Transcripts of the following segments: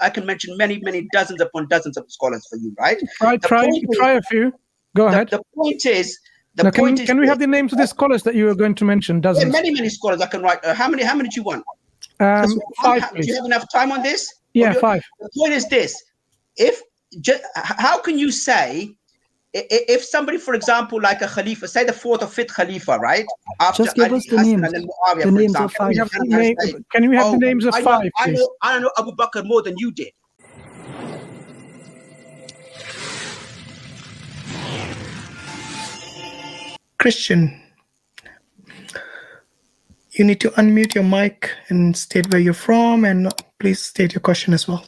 I can mention many dozens upon dozens of scholars for you, right? Try a few. Go ahead. The point is, can we have the names of the scholars that you are going to mention? Dozens. There are many scholars I can write. How many do you want? 5, do you have enough time on this? Yeah, 5. The point is this: how can you say, if somebody, for example, like a Khalifa, say the 4th or 5th Khalifa, right? After just give us the names. The names of 5. Can we have the names of 5, please? I know Abu Bakr more than you did. Christian, you need to unmute your mic and state where you're from, and please state your question as well.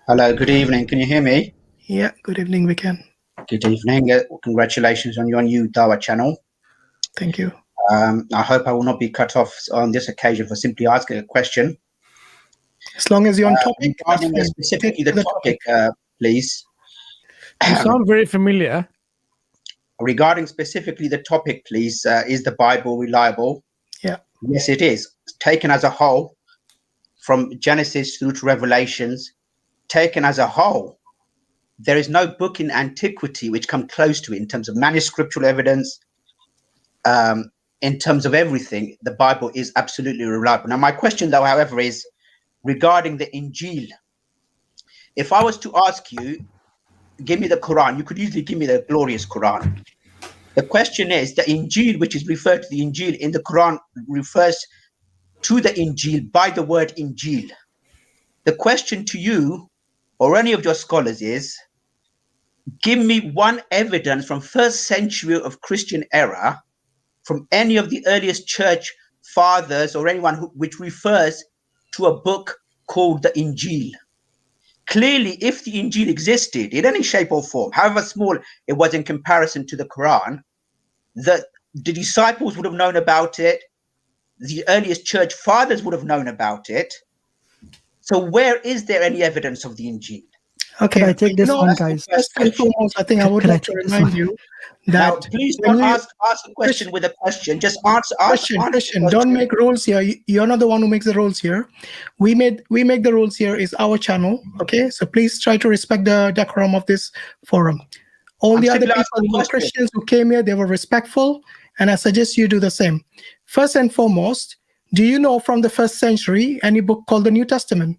Hello, good evening. Can you hear me? Yeah, good evening, we can. Good evening. Congratulations on your new Dawah channel. Thank you. I hope I will not be cut off on this occasion for simply asking a question. As long as you're on topic. Regarding specifically the topic, please. You sound very familiar. Regarding specifically the topic, please, is the Bible reliable? Yeah. Yes, it is. Taken as a whole, from Genesis through to Revelations, taken as a whole, there is no book in antiquity which come close to it in terms of manuscriptural evidence, in terms of everything. The Bible is absolutely reliable. Now, my question, though, however, is regarding the Injil. If I was to ask you, give me the Quran, you could easily give me the glorious Quran. The question is, the Injil, which is referred to the Injil in the Quran, refers to the Injil by the word Injil. The question to you or any of your scholars is, give me one evidence from 1st century of Christian era, from any of the earliest church fathers or anyone which refers to a book called the Injil. Clearly, if the Injil existed in any shape or form, however small it was in comparison to the Quran, the disciples would have known about it. The earliest church fathers would have known about it. So where is there any evidence of the Injil? Okay, I take this one, guys. First and foremost, I think I would like to remind you that now, please don't ask a question with a question. Just answer. Christian, don't make rules here. You're not the one who makes the rules here. We make the rules here. Is our channel. Okay, so please try to respect the decorum of this forum. All the other people, Christians who came here, they were respectful, and I suggest you do the same. First and foremost, do you know from the 1st century any book called the New Testament?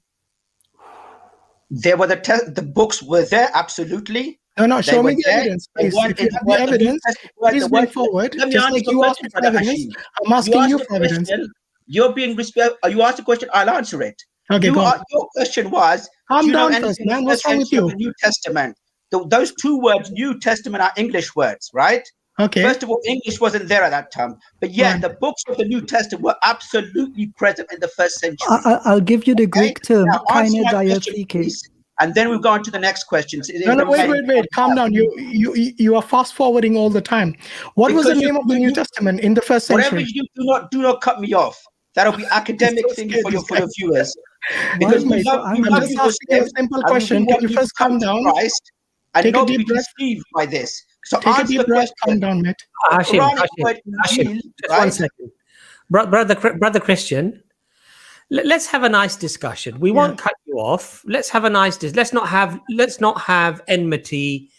There were the books were there, absolutely. No, show me the evidence, please. If you have the evidence, please bring forward. Just like you asked for evidence, I'm asking you for evidence. You're being respectful. You asked a question, I'll answer it. Okay, go on. Your question was, calm down first, man. What's wrong with you? The New Testament. Those 2 words, New Testament, are English words, right? Okay. First of all, English wasn't there at that time. But yeah, the books of the New Testament were absolutely present in the 1st century. I'll give you the Greek term, and then we'll go on to the next question. No, wait. Calm down. You are fast forwarding all the time. What was the name of the New Testament in the 1st century? Whatever you do not cut me off. That'll be academic thing for your viewers. Because I'm just asking a simple question. Can you first calm down? And not be deceived by this. So take a deep breath. Calm down, mate. Hashim, just 1 second. Brother Christian, let's have a nice discussion. We won't cut you off. Let's have a nice let's not have enmity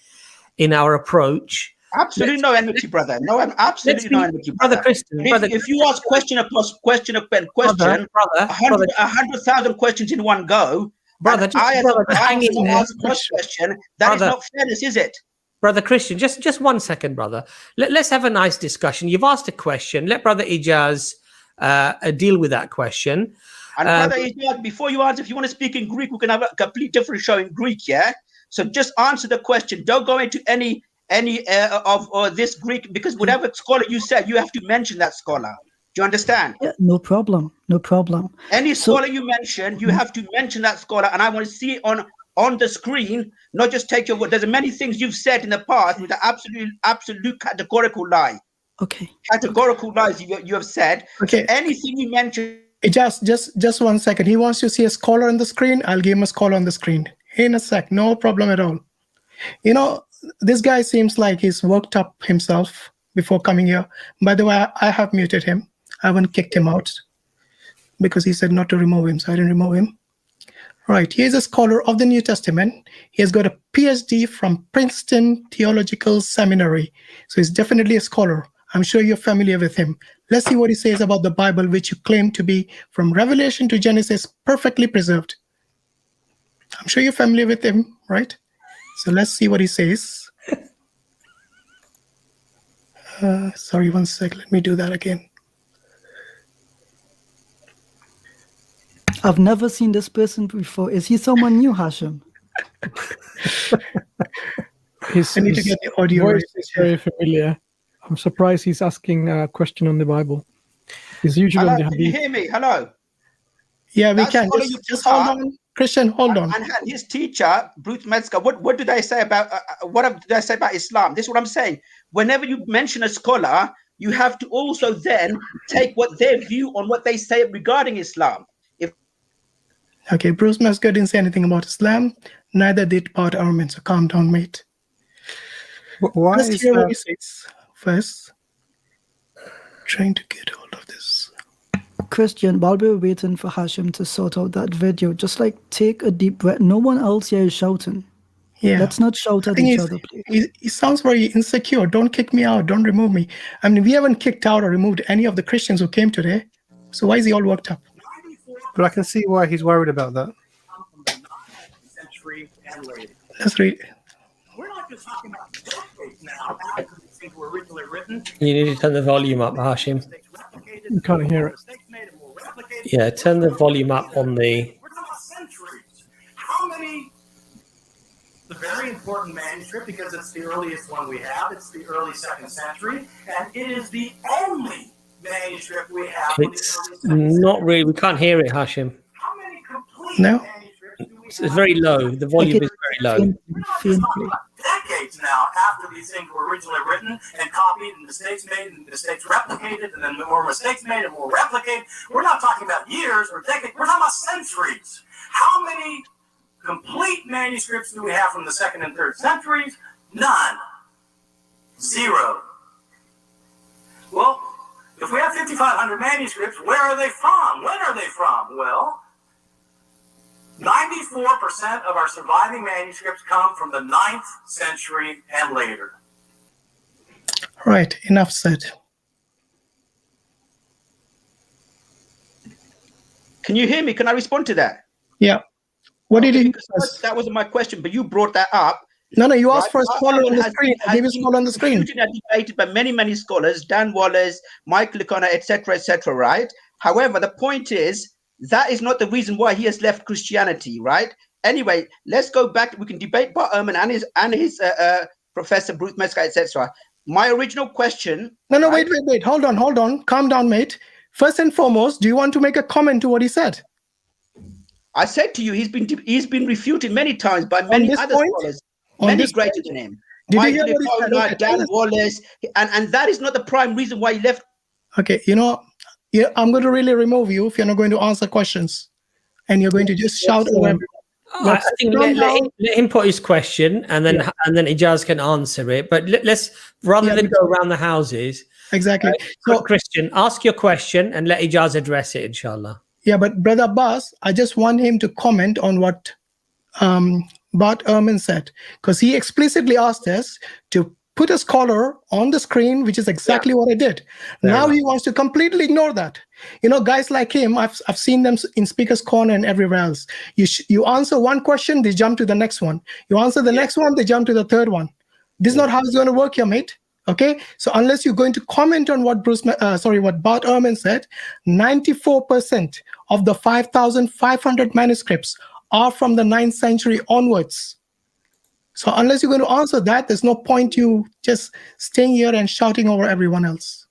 in our approach. Absolutely no enmity, brother. No, I'm absolutely no enmity, brother. Christian, if you ask question upon question, 100,000 questions in one go, brother, question, that is not fairness, is it? Brother Christian, just 1 second, brother. Let's have a nice discussion. You've asked a question. Let Brother Ijaz deal with that question. And Brother Ijaz, before you answer, if you want to speak in Greek, we can have a complete different show in Greek, yeah? So just answer the question. Don't go into any of this Greek, because whatever scholar you said, you have to mention that scholar. Do you understand? Yeah, no problem. Any scholar you mention, you have to mention that scholar, and I want to see it on the screen, not just take your word. There's many things you've said in the past with an absolute categorical lie. Okay. Categorical lies you have said. Okay. Anything you mention. Just 1 second. He wants to see a scholar on the screen. I'll give him a scholar on the screen in a sec. No problem at all. You know, this guy seems like he's worked up himself before coming here. By the way, I have muted him. I haven't kicked him out because he said not to remove him, so I didn't remove him. Right, he is a scholar of the New Testament. He has got a PhD from Princeton Theological Seminary. So he's definitely a scholar. I'm sure you're familiar with him. Let's see what he says about the Bible, which you claim to be from Revelation to Genesis, perfectly preserved. I'm sure you're familiar with him, right? So let's see what he says. Sorry, one sec. Let me do that again. I've never seen this person before. Is he someone new, Hashim? I need to get the audio voice right. is very familiar. I'm surprised he's asking a question on the Bible. He's usually Hello, on the can you Hadith. hear me? Hello. Yeah, we That's can. all you Just put hold up. on. Christian, hold on. And his teacher, Bruce Metzger, what do they say about what do they say about Islam? This is what I'm saying. Whenever you mention a scholar, you have to also then take what their view on what they say regarding Islam. Okay, Bruce Metzger didn't say anything about Islam. Neither did Bart Ehrman. So calm down, mate. Why Let's is hear what that? he says first. Trying to get hold of this. Christian, while we were waiting for Hashim to sort out that video, just like take a deep breath. No one else here is shouting. Yeah. Let's not shout I at think each other, please. he sounds very insecure. Don't kick me out. Don't remove me. I mean, we haven't kicked out or removed any of the Christians who came today. So why is he all worked up? But I can see why he's worried about that. Let's read. We're not just talking about decades now after these things were originally written. You need to turn the volume up, Hashim. You can't hear it. Yeah, turn the volume up on the. We're talking about centuries. How many? The very important manuscript, because it's the earliest one we have. It's the early 2nd century, and it is the only manuscript we have. It's not really. We can't hear it, Hashim. How many complete No. manuscripts do we It's have? very low. The volume is very low. We're not just talking about decades now after these things were originally written and copied and mistakes made and mistakes replicated and then more mistakes made and more replicated. We're not talking about years or decades. We're talking about centuries. How many complete manuscripts do we have from the 2nd and 3rd centuries? None. Zero. Well, if we have 5,500 manuscripts, where are they from? When are they from? Well, 94% of our surviving manuscripts come from the 9th century and later. Right, enough said. Can you hear me? Can I respond to that? Yeah. What did he Because that wasn't my question, but you brought that up. No, you asked Right. for a scholar on the screen. I gave you a scholar on the screen. Disputed and debated by many scholars, Dan Wallace, Michael O'Connor, etc., right? However, the point is that is not the reason why he has left Christianity, right? Anyway, let's go back. We can debate Bart Ehrman and his Professor Bruce Metzger, etc. My original question. No, right? wait. Hold on. Calm down, mate. First and foremost, do you want to make a comment to what he said? I said to you, he's been refuted many times by many this other point? scholars, On many this greater point? than him. Did you Michael hear what he said? O'Connor, Okay, tell Dan us. Wallace, and that is not the prime reason why he left. Okay, I'm going to really remove you if you're not going to answer questions. And you're going to just shout over everyone. I think let him put his question, and then Ijaz can answer it. But let's rather than go around the houses. Exactly. So, Christian, ask your question and let Ijaz address it, inshallah. Yeah, but Brother Abbas, I just want him to comment on what Bart Ehrman said, because he explicitly asked us to put a scholar on the screen, which is exactly what I did. Now he wants to completely ignore that. Guys like him, I've seen them in Speaker's Corner and everywhere else. You answer one question, they jump to the next one. You answer the next one, they jump to the third one. This is not how it's going to work here, mate. Okay, so unless you're going to comment on what Bart Ehrman said, 94% of the 5,500 manuscripts are from the 9th century onwards. So unless you're going to answer that, there's no point you just staying here and shouting over everyone else.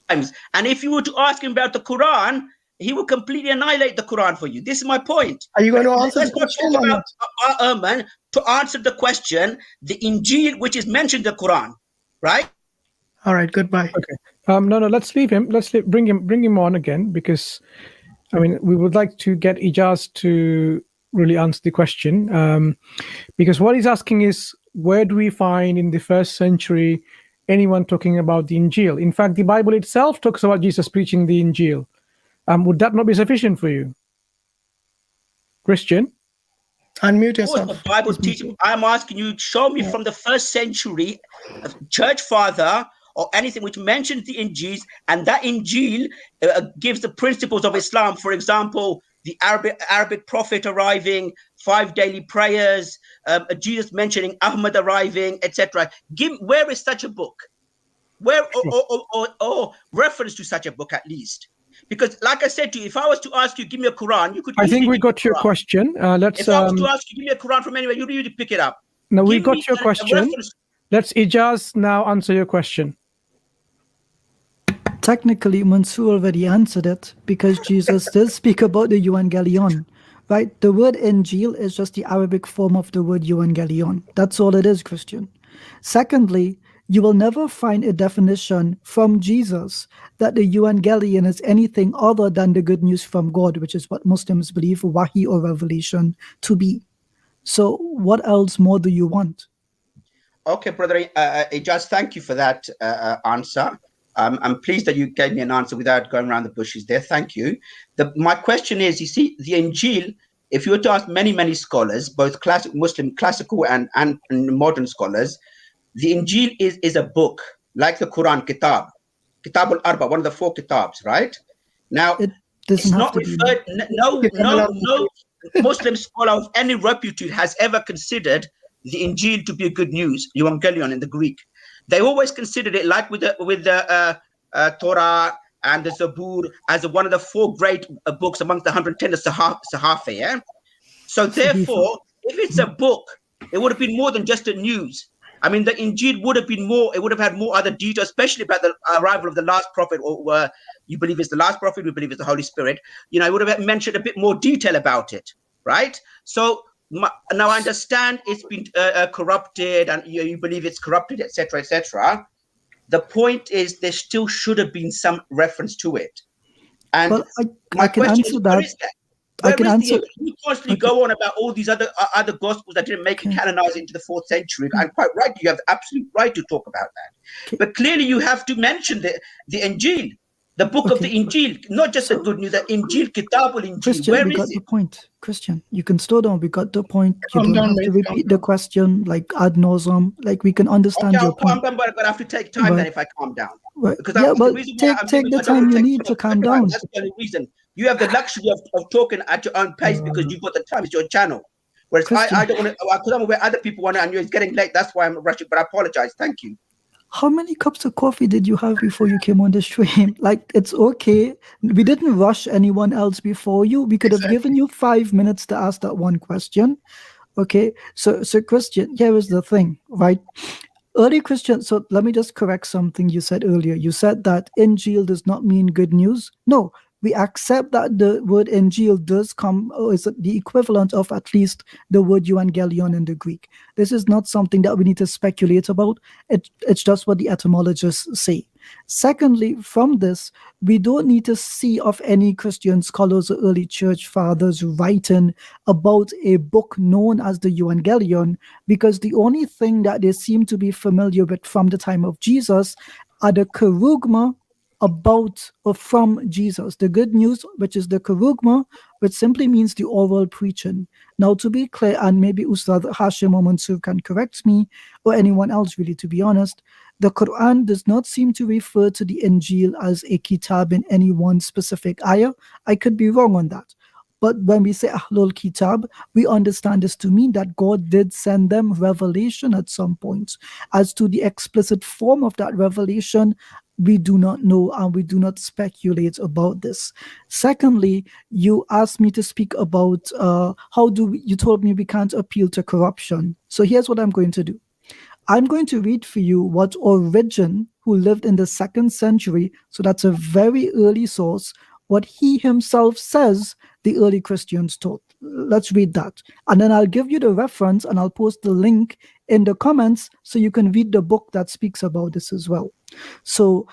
And if you were to ask him about the Quran, he will completely annihilate the Quran for you. This is my point. Are you going to answer Let's the not question talk or about Ehrman to answer the question, the Injil, which is mentioned in the Quran, right? All right, goodbye. Okay. No, let's leave him. Bring him on again, because we would like to get Ijaz to really answer the question, because what he's asking is, where do we find in the 1st century anyone talking about the Injil? In fact, the Bible itself talks about Jesus preaching the Injil. Would that not be sufficient for you? Christian. Unmute Of course, yourself. the Bible teaches. I'm asking you, show me from the first century a church father or anything which mentions the Injil, and that Injil gives the principles of Islam. For example, the Arabic prophet arriving, 5 daily prayers, Jesus mentioning Ahmad arriving, etc. Where is such a book? Where or reference to such a book at least? Because, like I said to you, if I was to ask you, give me a Quran, you could. I think we give me got your Quran. question. Let's. If I was to ask you, give me a Quran from anywhere, you really pick it up. No, we Give got me your a question. reference. Let's Ijaz now answer your question. Technically, Mansour already answered it because Jesus does speak about the Evangelion, right? The word Injil is just the Arabic form of the word Evangelion. That's all it is, Christian. Secondly, you will never find a definition from Jesus that the Evangelion is anything other than the good news from God, which is what Muslims believe Wahi or revelation to be. So what else more do you want? Okay, brother, Ijaz, thank you for that answer. I'm pleased that you gave me an answer without going around the bushes there. Thank you. My question is, you see, the Injil, if you were to ask many scholars, both classical and modern scholars, the Injil is a book, like the Quran, Kitab al-Arba, one of the 4 Kitabs, right? Now, it's not referred, no Muslim scholar of any repute has ever considered the Injil to be a good news, Evangelion in the Greek. They always considered it, like with the Torah and the Zabur, as one of the 4 great books amongst the 110 of Sahafa, yeah? So therefore, if it's a book, it would have been more than just a news. I mean, the Injil would have been more, it would have had more other details, especially about the arrival of the last prophet, or you believe it's the last prophet, we believe it's the Holy Spirit. You know, it would have mentioned a bit more detail about it, right? So now I understand it's been corrupted, and you believe it's corrupted, etc., etc. The point is, there still should have been some reference to it. And well, my can question answer is, that. where is that? I can answer. You constantly go on about all these other gospels that didn't make it canonized into the 4th century. And quite right, you have the absolute right to talk about that. But clearly, you have to mention the Injil, the book of the Injil, not just the good news, the Injil, Kitab al-Injil. Christian, Where we is got it? the point. Christian, you can slow down. We got the point. You Calm don't down, have to mate, repeat the question like ad nauseum. Like, we can understand Okay, your point. I'm done, but I'm gonna have to take time Right. then if I calm down. Right. Because Yeah, the but reason why take the time you need to calm down. That's the only reason. You have the luxury of talking at your own pace because you've got the time. It's your channel. Whereas I don't want to, because I'm aware other people want to, and it's getting late. That's why I'm rushing. But I apologize. Thank you. How many cups of coffee did you have before you came on the stream? Like, it's okay. We didn't rush anyone else before you. We could have given you 5 minutes to ask that one question. Okay. So Christian, here is the thing, right? Early Christian, so let me just correct something you said earlier. You said that Injil does not mean good news. No, we accept that the word Injil does come, or is the equivalent of at least the word Evangelion in the Greek. This is not something that we need to speculate about. It's just what the etymologists say. Secondly, from this, we don't need to see of any Christian scholars or early church fathers writing about a book known as the Evangelion, because the only thing that they seem to be familiar with from the time of Jesus are the kerugma about or from Jesus, the good news, which is the kerugma, which simply means the oral preaching. Now, to be clear, and maybe Ustad Hashim or Mansour can correct me, or anyone else really, to be honest, the Quran does not seem to refer to the Injil as a kitab in any one specific ayah. I could be wrong on that. But when we say Ahlul Kitab, we understand this to mean that God did send them revelation at some point. As to the explicit form of that revelation, we do not know, and we do not speculate about this. Secondly, you asked me to speak about you told me we can't appeal to corruption. So here's what I'm going to do. I'm going to read for you what Origen, who lived in the 2nd century, so that's a very early source, what he himself says the early Christians taught. Let's read that. And then I'll give you the reference, and I'll post the link in the comments so you can read the book that speaks about this as well. So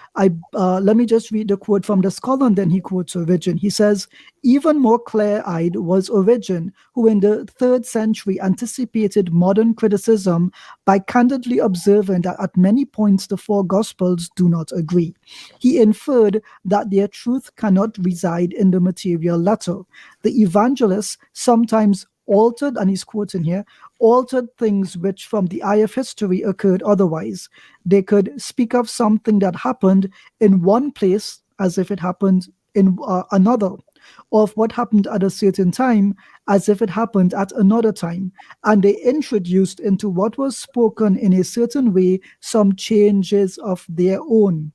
let me just read the quote from the scholar, and then he quotes Origen. He says, even more clear-eyed was Origen, who in the 3rd century anticipated modern criticism by candidly observing that at many points the 4 Gospels do not agree. He inferred that their truth cannot reside in the material letter. The evangelists sometimes altered, and he's quoting here, altered things which from the eye of history occurred otherwise. They could speak of something that happened in one place as if it happened in another, or of what happened at a certain time as if it happened at another time. And they introduced into what was spoken in a certain way some changes of their own.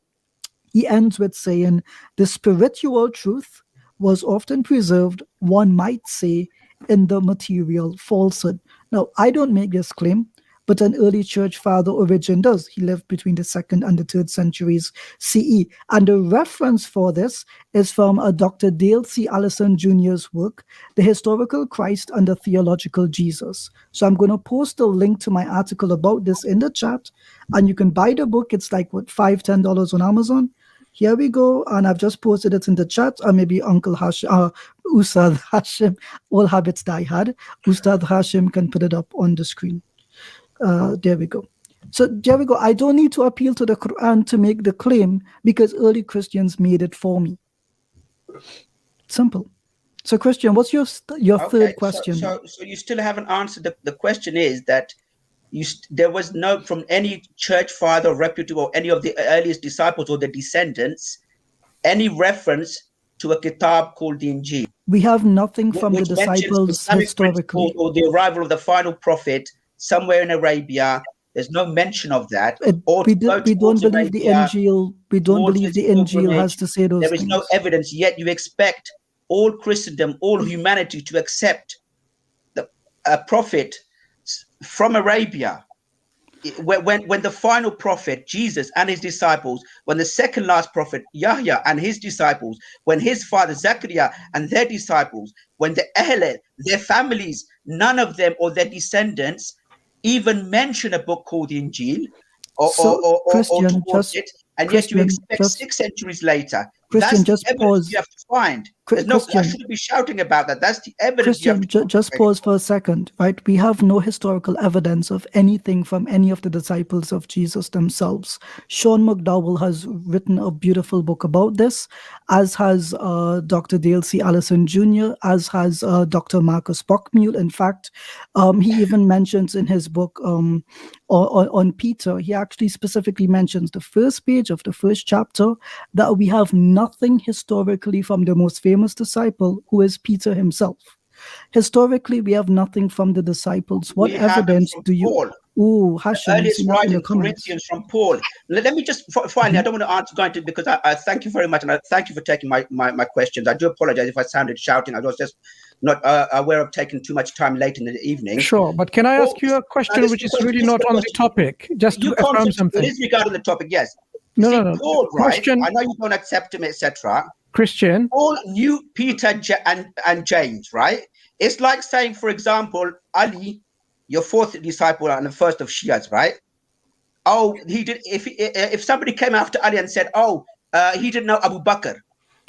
He ends with saying, the spiritual truth was often preserved, one might say, in the material falsehood. Now, I don't make this claim, but an early church father, Origen, does. He lived between the 2nd and the 3rd centuries CE. And the reference for this is from Dr. Dale C. Allison Jr.'s work, The Historical Christ and the Theological Jesus. So I'm going to post a link to my article about this in the chat, and you can buy the book. It's like, what, $5, $10 on Amazon? Here we go, and I've just posted it in the chat, or maybe Uncle Hashim, Ustad Hashim, all habits die hard. Ustad Hashim can put it up on the screen. There we go. So there we go. I don't need to appeal to the Quran to make the claim because early Christians made it for me. Simple. So Christian, what's your third question? So you still haven't answered the question is that there was no, from any church father, reputable, or any of the earliest disciples or the descendants, any reference to a kitab called the Injil. We have nothing from the disciples historically. Or the arrival of the final prophet somewhere in Arabia. There's no mention of that. We don't believe the Injil. We don't believe the Injil has to say those things. There is no evidence, yet you expect all Christendom, all humanity to accept a prophet from Arabia. When the final prophet, Jesus and his disciples, when the second last prophet, Yahya and his disciples, when his father, Zechariah and their disciples, when the Ahle, their families, none of them or their descendants even mention a book called the Injil or towards it, and yet you expect 6 centuries later. Christian, that's the evidence you have to find. I shouldn't be shouting about that. That's the evidence. Christian, just pause for a second, right? We have no historical evidence of anything from any of the disciples of Jesus themselves. Sean McDowell has written a beautiful book about this, as has Dr. Dale C. Allison Jr., as has Dr. Marcus Bockmuehl. In fact, he even mentions in his book on Peter, he actually specifically mentions the first page of the first chapter that we have nothing historically from the most famous disciple, who is Peter himself. Historically, we have nothing from the disciples. What evidence do you? Paul. Oh, Hashim, earliest writing, Corinthians from Paul. Let me just finally, I don't want to answer going to, because I thank you very much, and I thank you for taking my questions. I do apologize if I sounded shouting. I was just not aware of taking too much time late in the evening. Sure, but can I ask you a question which is really not on the topic, just to affirm something? It is regarding the topic, yes. No. Paul, right? Question, I know you don't accept him, etc. Christian. Paul knew Peter and James, right? It's like saying, for example, Ali, your fourth disciple and the first of Shias, right? Oh, he did. If somebody came after Ali and said, "Oh, he didn't know Abu Bakr,"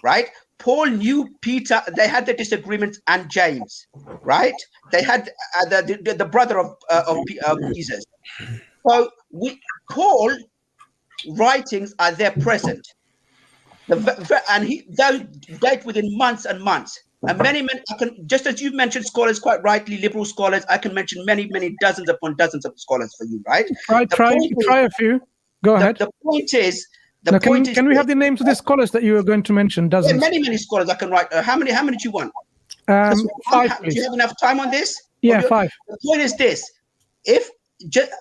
right? Paul knew Peter. They had the disagreement, and James, right? They had the brother of Jesus. So Paul writings are there present, and those date within months and months. And many, I can, just as you mentioned scholars, quite rightly, liberal scholars, I can mention many dozens upon dozens of scholars for you, right? Try a few. Go ahead. The point is, can we have the names of the scholars that you are going to mention? Dozens. Yeah, many scholars I can write. How many do you want? 5, please. Do you have enough time on this? Yeah, 5. The point is this: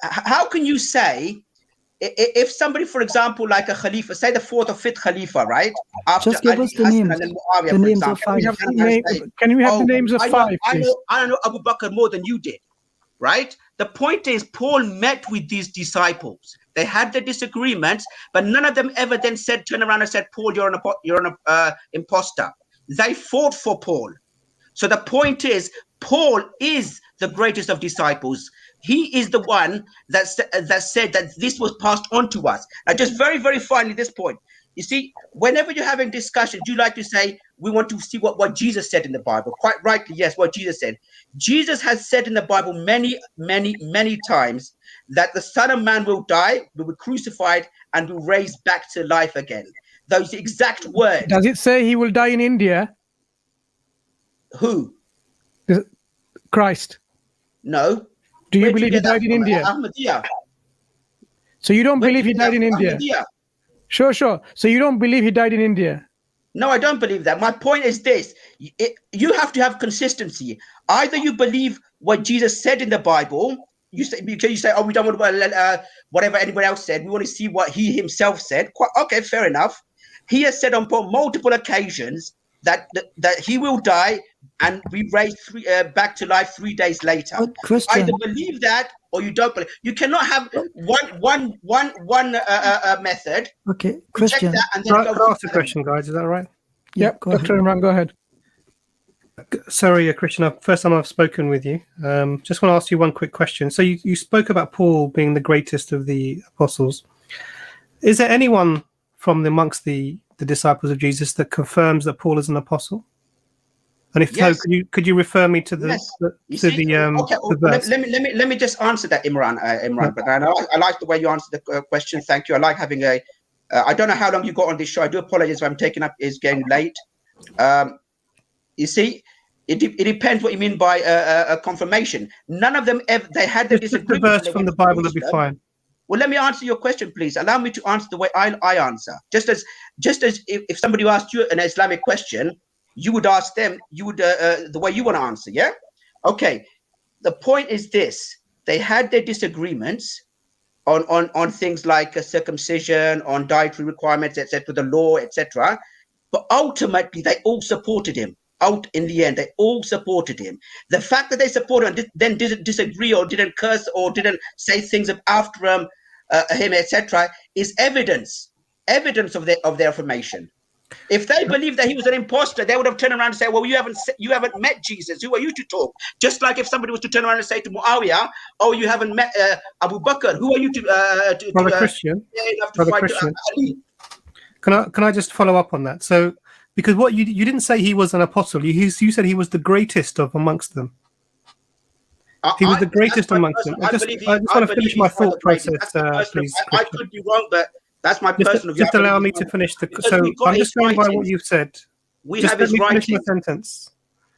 how can you say, if somebody, for example, like a Khalifa, say the 4th or 5th Khalifa, right? After just give us the names. And then Muawiyah, the names of 5. Can we have the names of 5, please? I know Abu Bakr more than you did, right? The point is, Paul met with these disciples. They had the disagreements, but none of them ever then turned around and said, "Paul, you're an imposter." They fought for Paul. So the point is, Paul is the greatest of disciples. He is the one that said that this was passed on to us. Now, just very, very finally, this point. You see, whenever you're having discussions, you like to say, we want to see what Jesus said in the Bible. Quite rightly, yes, what Jesus said. Jesus has said in the Bible many, many, many times that the Son of Man will die, will be crucified, and will raise back to life again. Those exact words. Does it say he will die in India? Who? Christ. No. Do you believe he died in India? Ahmadiyya. So you don't believe he died in India? Ahmadiyya. Sure. So you don't believe he died in India? No, I don't believe that. My point is this. You have to have consistency. Either you believe what Jesus said in the Bible, you say, oh, we don't want whatever anybody else said. We want to see what he himself said. Okay, fair enough. He has said on multiple occasions that he will die and be raised back to life 3 days later. Either believe that or you don't believe. You cannot have one method. Okay, Christian. Can I ask a question, guys? Is that right? Yep, Dr. Imran, go ahead. Sorry, Christian, first time I've spoken with you. Just want to ask you one quick question. So you spoke about Paul being the greatest of the apostles. Is there anyone from amongst the disciples of Jesus that confirms that Paul is an apostle? And if so, could you refer me to the verse? Let me just answer that, Imran. But I like the way you answered the question. Thank you. I like having I don't know how long you got on this show. I do apologize if I'm taking up. It's getting late. You see, it depends what you mean by a confirmation. None of them ever. They had the disagreement. The verse from the Bible would be fine. Well, let me answer your question, please. Allow me to answer the way I answer. Just as if somebody asked you an Islamic question, you would ask them. You would the way you want to answer. Yeah. Okay. The point is this: they had their disagreements on things like circumcision, on dietary requirements, etc., the law, etc. But ultimately, they all supported him. In the end, they all supported him. The fact that they supported him, then didn't disagree or didn't curse or didn't say things after him, etc., is evidence of their affirmation. If they believed that he was an imposter, they would have turned around and said, "Well, you haven't met Jesus. Who are you to talk?" Just like if somebody was to turn around and say to Muawiyah, "Oh, you haven't met Abu Bakr. Who are you to Brother Christian? Can I just follow up on that? So, because what you didn't say he was an apostle, you said he was the greatest of amongst them. He was the greatest amongst them. I just want to finish my thought process, please. I could be wrong, but that's my personal view. Just allow me to finish so I'm just going by what you've said. We have his writing. Finish my sentence.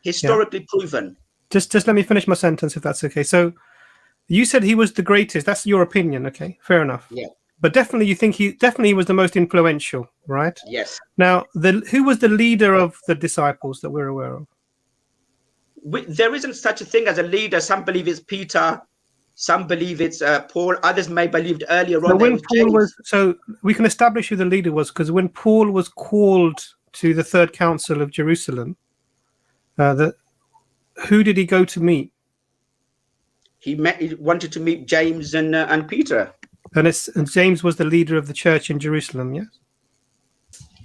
Historically proven. Just let me finish my sentence, if that's okay. So, you said he was the greatest. That's your opinion, okay? Fair enough. Yeah. But definitely, you think he was the most influential, right? Yes. Now, who was the leader of the disciples that we're aware of? There isn't such a thing as a leader. Some believe it's Peter, some believe it's Paul. Others may believe earlier on. So we can establish who the leader was, because when Paul was called to the Third Council of Jerusalem, who did he go to meet? He wanted to meet James and Peter. And James was the leader of the church in Jerusalem, yes?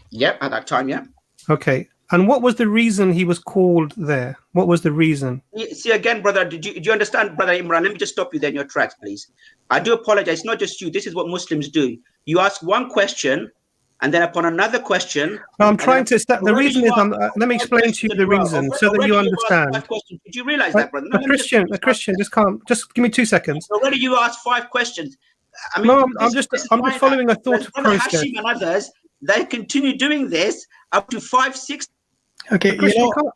Yeah, at that time, yeah. Okay. And what was the reason he was called there? What was the reason? See, again, brother, do you understand, Brother Imran? Let me just stop you there in your tracks, please. I do apologize. It's not just you. This is what Muslims do. You ask one question, and then upon another question... No, I'm trying to... The reason is... let me explain to you the reason so that you understand. Did you realize that, brother? No, a Christian, just give me 2 seconds. Already you asked 5 questions. I mean, no, I'm just following a thought process. Hashim and others, they continue doing this up to 5, 6... Okay,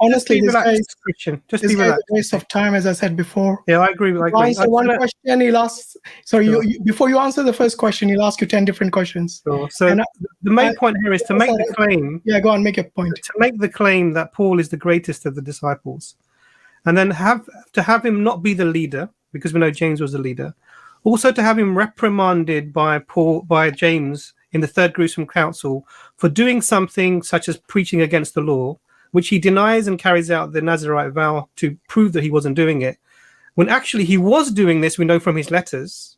honestly, this guy is Christian. Just be relaxed. A waste of time, as I said before. Yeah, I agree. Answer one question, he'll ask. Sorry, before you answer the first question, he'll ask you 10 different questions. Sure. So the main point here is to make the claim. Yeah, go on, make a point. To make the claim that Paul is the greatest of the disciples, and then have him not be the leader, because we know James was the leader. Also, to have him reprimanded by James in the Third Jerusalem Council for doing something such as preaching against the law, which he denies and carries out the Nazirite vow to prove that he wasn't doing it, when actually he was doing this, we know from his letters.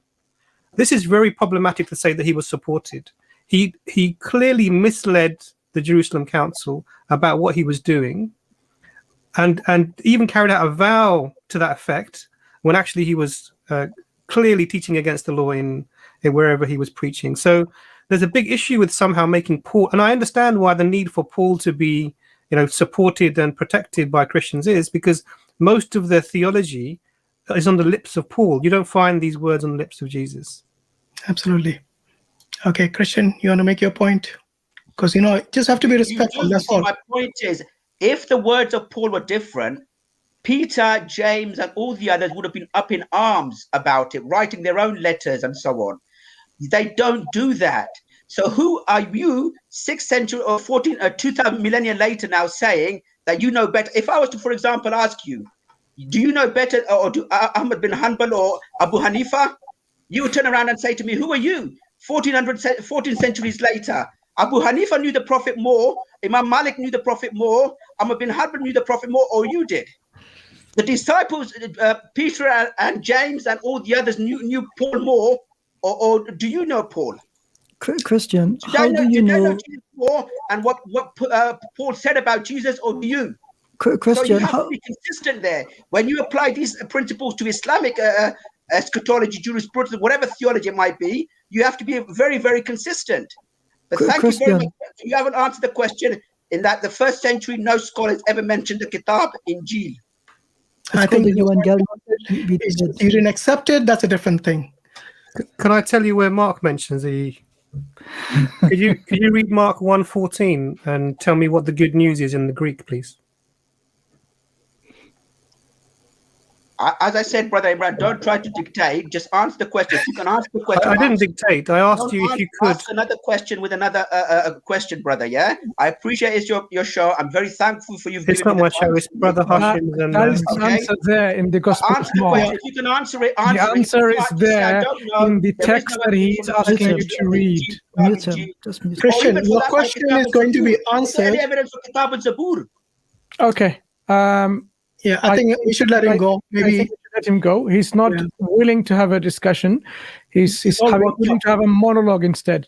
This is very problematic to say that he was supported. He clearly misled the Jerusalem Council about what he was doing, and even carried out a vow to that effect when actually he was clearly teaching against the law in wherever he was preaching. So there's a big issue with somehow making Paul, and I understand why the need for Paul to be, supported and protected by Christians is because most of their theology is on the lips of Paul. You don't find these words on the lips of Jesus. Absolutely. Okay, Christian, you want to make your point? Because, just have to be respectful. That's all. My point is, if the words of Paul were different, Peter, James, and all the others would have been up in arms about it, writing their own letters and so on. They don't do that. So who are you, 6th century or 2000 millennia later now saying that you know better? If I was to, for example, ask you, do you know better, or do Ahmad bin Hanbal or Abu Hanifa? You would turn around and say to me, who are you? 14 centuries later, Abu Hanifa knew the Prophet more, Imam Malik knew the Prophet more, Ahmad bin Hanbal knew the Prophet more, or you did. The disciples, Peter and James and all the others knew Paul more, or do you know Paul? Christian, how do you know Jesus more and what Paul said about Jesus, or do you? Christian, so you have to be consistent there. When you apply these principles to Islamic eschatology, jurisprudence, whatever theology it might be, you have to be very, very consistent. But thank you very much. You haven't answered the question in that the 1st century, no scholars ever mentioned the Kitab Injil. I think you didn't accept it. That's a different thing. Can I tell you where Mark mentions the? Could you read Mark 1:14 and tell me what the good news is in the Greek, please? As I said, Brother Imran, don't try to dictate. Just answer the question. You can answer the question. I didn't dictate. I asked you if you could. Ask another question with another question, brother. Yeah, I appreciate it's your show. I'm very thankful for you. It's not my show. It's Brother Hashim. That is the answer there in the Gospel of Mark. If you can answer it, the answer is there in the text that he is asking you to read. Christian, your question is going to be answered. Okay. Yeah, I think we should let him go. Maybe I think we should let him go. He's not willing to have a discussion. He's willing to have a monologue instead.